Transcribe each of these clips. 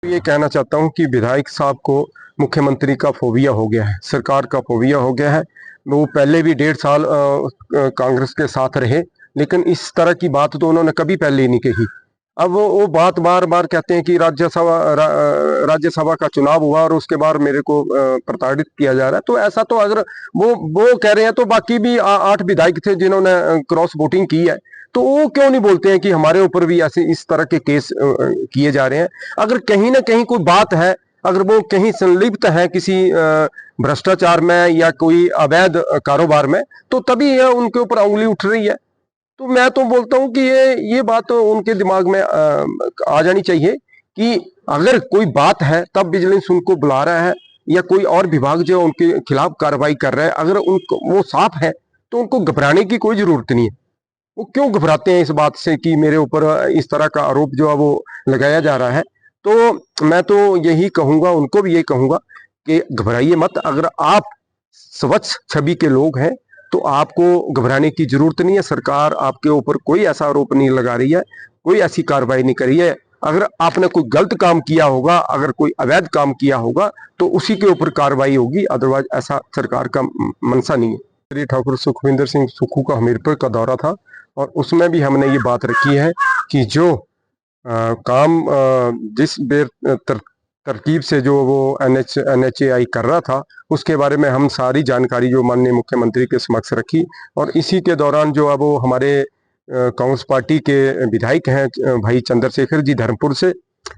ये कहना चाहता हूं कि विधायक साहब को मुख्यमंत्री का फोबिया हो गया है, सरकार का फोबिया हो गया है। वो पहले भी 1.5 साल कांग्रेस के साथ रहे, लेकिन इस तरह की बात तो उन्होंने कभी पहले ही नहीं कही। अब वो बात बार बार कहते हैं कि राज्यसभा का चुनाव हुआ और उसके बाद मेरे को प्रताड़ित किया जा रहा है। तो ऐसा तो अगर वो कह रहे हैं तो बाकी भी 8 विधायक थे जिन्होंने क्रॉस वोटिंग की है, तो वो क्यों नहीं बोलते हैं कि हमारे ऊपर भी ऐसे इस तरह के केस किए जा रहे हैं। अगर कहीं ना कहीं कोई बात है, अगर वो कहीं संलिप्त है किसी भ्रष्टाचार में या कोई अवैध कारोबार में, तो तभी उनके ऊपर उंगली उठ रही है। तो मैं तो बोलता हूं कि ये बात तो उनके दिमाग में आ जानी चाहिए कि अगर कोई बात है तब विजिलेंस उनको बुला रहा है या कोई और विभाग जो उनके खिलाफ कार्रवाई कर रहा है, अगर उनको वो साफ है तो उनको घबराने की कोई जरूरत नहीं है। वो क्यों घबराते हैं इस बात से कि मेरे ऊपर इस तरह का आरोप जो है वो लगाया जा रहा है। तो मैं तो यही कहूंगा, उनको भी यही कहूंगा कि घबराइए मत। अगर आप स्वच्छ छवि के लोग हैं तो आपको घबराने की जरूरत नहीं है। सरकार आपके ऊपर कोई ऐसा आरोप नहीं लगा रही है, कोई ऐसी कार्रवाई नहीं करी है। अगर आपने कोई गलत काम किया होगा, अगर कोई अवैध काम किया होगा, तो उसी के ऊपर कार्रवाई होगी, अदरवाइज ऐसा सरकार का मनसा नहीं है। श्री ठाकुर सुखविंदर सिंह सुक्खू का हमीरपुर का दौरा था और उसमें भी हमने ये बात रखी है कि जो काम जिस तरकीब से जो वो NHAI कर रहा था, उसके बारे में हम सारी जानकारी जो माननीय मुख्यमंत्री के समक्ष रखी। और इसी के दौरान जो है वो हमारे कांग्रेस पार्टी के विधायक हैं भाई चंद्रशेखर जी धर्मपुर से,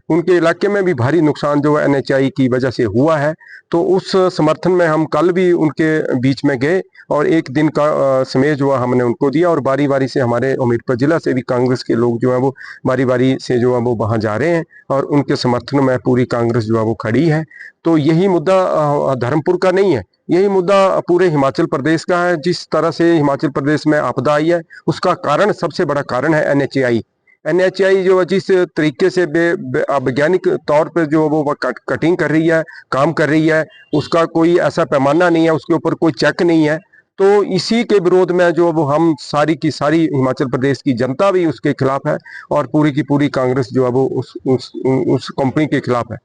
उनके इलाके में भी भारी नुकसान जो NHAI की वजह से हुआ है। तो उस समर्थन में हम कल भी उनके बीच में गए और एक दिन का समय जो है हमने उनको दिया। और बारी बारी से हमारे हमीरपुर जिला से भी कांग्रेस के लोग जो है वो बारी बारी से जो है वो वहाँ जा रहे हैं और उनके समर्थन में पूरी कांग्रेस जो है वो खड़ी है। तो यही मुद्दा धर्मपुर का नहीं है, यही मुद्दा पूरे हिमाचल प्रदेश का है। जिस तरह से हिमाचल प्रदेश में आपदा आई है, उसका कारण, सबसे बड़ा कारण है NHAI जो जिस तरीके से वैज्ञानिक तौर पर जो वो कटिंग कर रही है, काम कर रही है, उसका कोई ऐसा पैमाना नहीं है, उसके ऊपर कोई चेक नहीं है। तो इसी के विरोध में जो वो हम सारी की सारी हिमाचल प्रदेश की जनता भी उसके खिलाफ है और पूरी की पूरी कांग्रेस जो है वो उस कंपनी के खिलाफ है।